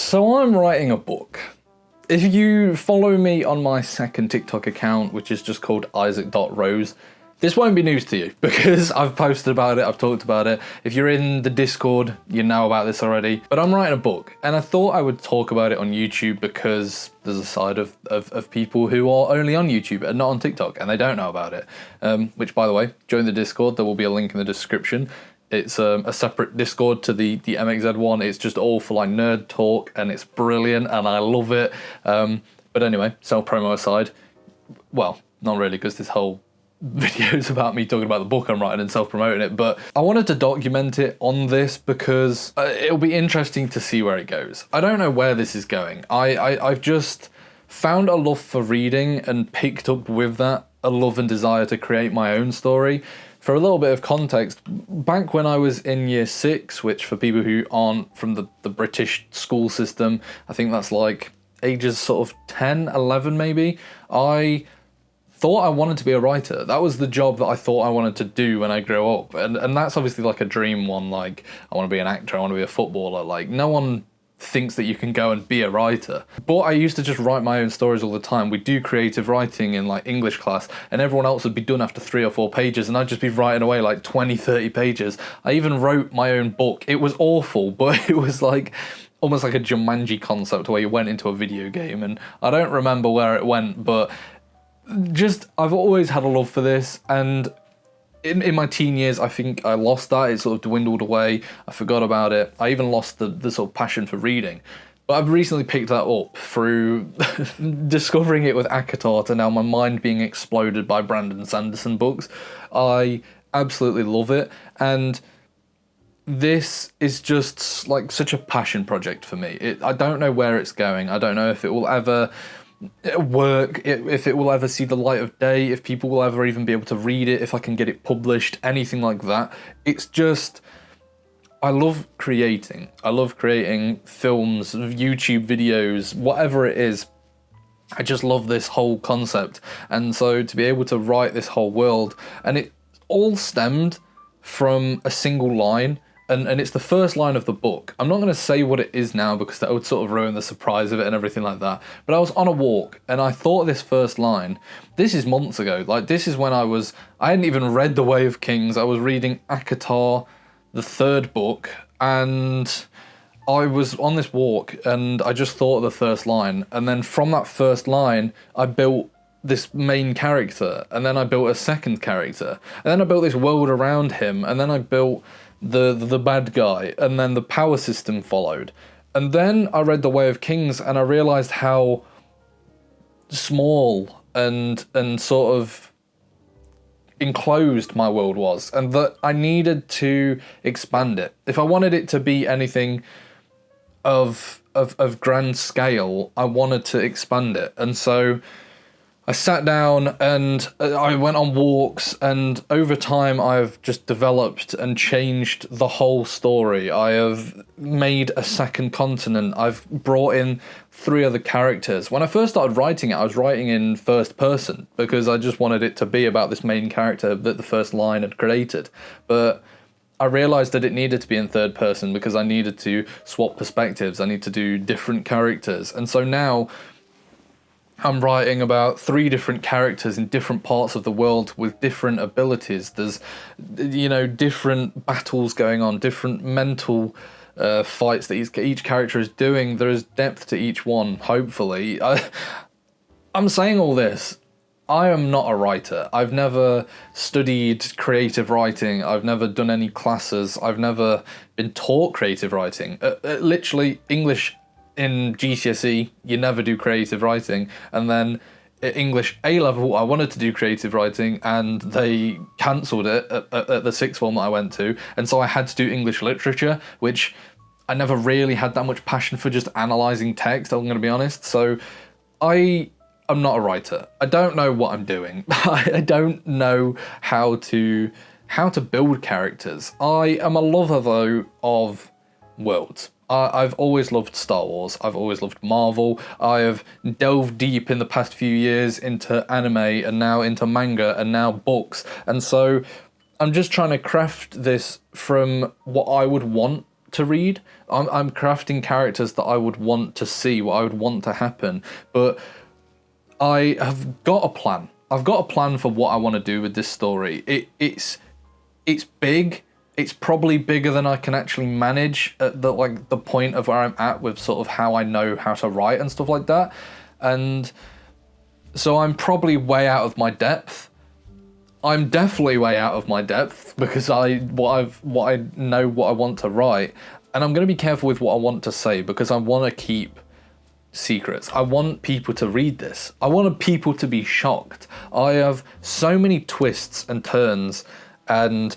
So I'm writing a book. If you follow me on my second TikTok account, which is just called Isaac.Rose, this won't be news to you because I've posted about it, I've talked about it. If you're in the Discord, you know about this already. But I'm writing a book, and I thought I would talk about it on YouTube because there's a side of people who are only on YouTube and not on TikTok, and they don't know about it. Which, by the way, join the Discord, there will be a link in the description. It's a separate Discord to the MXZ one. It's just all for like nerd talk, and it's brilliant, and I love it. But anyway, self-promo aside, well, not really, because this whole video is about me talking about the book I'm writing and self-promoting it, but I wanted to document it on this because it'll be interesting to see where it goes. I don't know where this is going. I've just found a love for reading and picked up with that a love and desire to create my own story. For a little bit of context, back when I was in year 6, which for people who aren't from the British school system, I think that's like ages sort of 10, 11 maybe, I thought I wanted to be a writer. That was the job that I thought I wanted to do when I grew up. And that's obviously like a dream one, like I want to be an actor, I want to be a footballer. Like no one thinks that you can go and be a writer. But I used to just write my own stories all the time. We'd do creative writing in like English class, and everyone else would be done after 3 or 4 pages, and I'd just be writing away like 20, 30 pages. I even wrote my own book. It was awful, but it was like almost like a Jumanji concept where you went into a video game, and I don't remember where it went, but just I've always had a love for this, and in my teen years, I think I lost that. It sort of dwindled away. I forgot about it. I even lost the sort of passion for reading. But I've recently picked that up through discovering it with ACOTAR, and now my mind being exploded by Brandon Sanderson books. I absolutely love it. And this is just like such a passion project for me. I don't know where it's going. I don't know if it will ever work, if it will ever see the light of day, if people will ever even be able to read it, if I can get it published, anything like that. It's just, I love creating. I love creating films, YouTube videos, whatever it is. I just love this whole concept. And so to be able to write this whole world, and it all stemmed from a single line. And it's the first line of the book. I'm not going to say what it is now because that would sort of ruin the surprise of it and everything like that. But I was on a walk and I thought of this first line. This is months ago. Like, this is when I hadn't even read The Way of Kings. I was reading ACOTAR, the 3rd book, and I was on this walk and I just thought of the first line. And then from that first line, I built this main character, and then I built a second character, and then I built this world around him, and then I built the bad guy, and then the power system followed. And then I read The Way of Kings and I realised how small and sort of enclosed my world was, and that I needed to expand it. If I wanted it to be anything of grand scale, I wanted to expand it. And so I sat down and I went on walks, and over time I've just developed and changed the whole story. I have made a second continent. I've brought in 3 other characters. When I first started writing it, I was writing in first person because I just wanted it to be about this main character that the first line had created. But I realised that it needed to be in third person because I needed to swap perspectives. I need to do different characters. And so now I'm writing about 3 different characters in different parts of the world with different abilities. There's, different battles going on, different mental fights that each character is doing. There is depth to each one, hopefully. I'm saying all this. I am not a writer. I've never studied creative writing. I've never done any classes. I've never been taught creative writing. Literally, English in GCSE, you never do creative writing. And then at English A-level, I wanted to do creative writing, and they cancelled it at the 6th form that I went to. And so I had to do English literature, which I never really had that much passion for, just analysing text, I'm going to be honest. So I'm not a writer. I don't know what I'm doing. I don't know how to build characters. I am a lover, though, of worlds. I've always loved Star Wars. I've always loved Marvel. I have delved deep in the past few years into anime, and now into manga, and now books. And so I'm just trying to craft this from what I would want to read. I'm crafting characters that I would want to see, what I would want to happen. But I have got a plan. I've got a plan for what I want to do with this story. It's big. It's probably bigger than I can actually manage at the point of where I'm at with sort of how I know how to write and stuff like that. And so I'm probably way out of my depth. I'm definitely way out of my depth because what I know what I want to write, and I'm going to be careful with what I want to say because I want to keep secrets. I want people to read this. I want people to be shocked. I have so many twists and turns and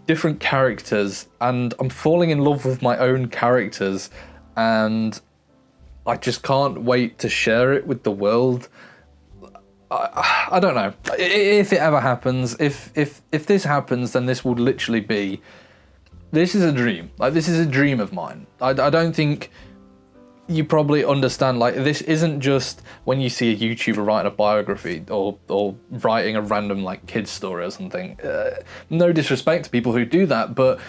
different characters, and I'm falling in love with my own characters, and I just can't wait to share it with the world. I don't know if it ever happens. If this happens, then this would literally be. This is a dream. Like, this is a dream of mine. I don't think you probably understand. Like, this isn't just when you see a YouTuber writing a biography or writing a random like kid's story or something. No disrespect to people who do that, but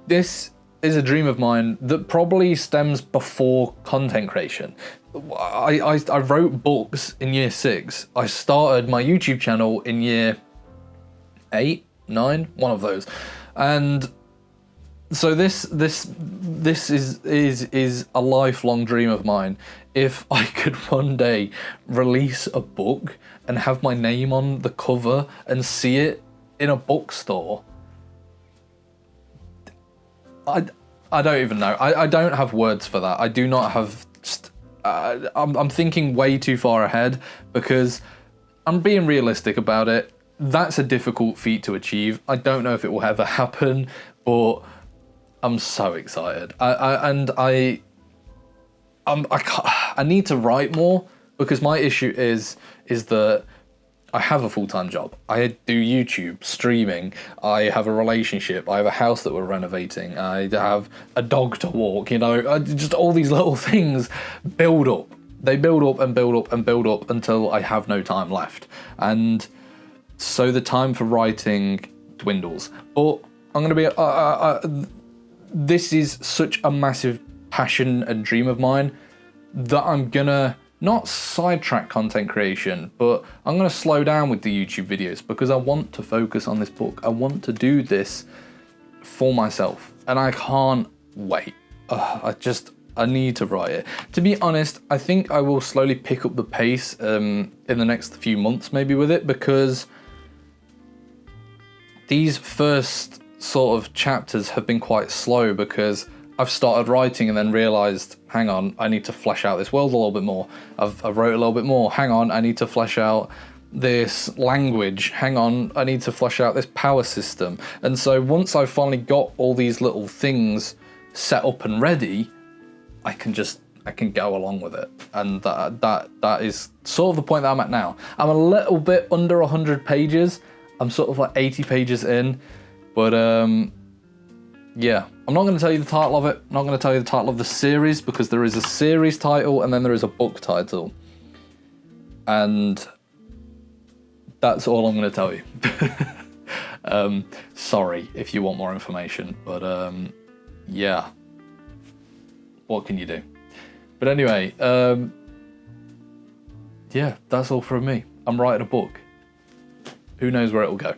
this is a dream of mine that probably stems before content creation. I wrote books in year 6. I started my YouTube channel in year 8, 9, one of those, and so this is a lifelong dream of mine. If I could one day release a book and have my name on the cover and see it in a bookstore, I don't even know. I don't have words for that. I do not have. I'm thinking way too far ahead because I'm being realistic about it. That's a difficult feat to achieve. I don't know if it will ever happen, but I'm so excited. I need to write more because my issue is that I have a full-time job. I do YouTube, streaming, I have a relationship, I have a house that we're renovating, I have a dog to walk, just all these little things build up. They build up and build up and build up until I have no time left. And so the time for writing dwindles. But I'm going to be... this is such a massive passion and dream of mine that I'm going to not sidetrack content creation, but I'm going to slow down with the YouTube videos because I want to focus on this book. I want to do this for myself, and I can't wait. I need to write it. To be honest, I think I will slowly pick up the pace in the next few months maybe with it, because these first sort of chapters have been quite slow because I've started writing and then realised, hang on, I need to flesh out this world a little bit more. I've wrote a little bit more. Hang on, I need to flesh out this language. Hang on, I need to flesh out this power system. And so once I've finally got all these little things set up and ready, I can go along with it. And that is sort of the point that I'm at now. I'm a little bit under 100 pages. I'm sort of like 80 pages in, but yeah, I'm not going to tell you the title of it. I'm not going to tell you the title of the series because there is a series title and then there is a book title. And that's all I'm going to tell you. Sorry if you want more information, but yeah, what can you do? But anyway, yeah, that's all from me. I'm writing a book. Who knows where it will go?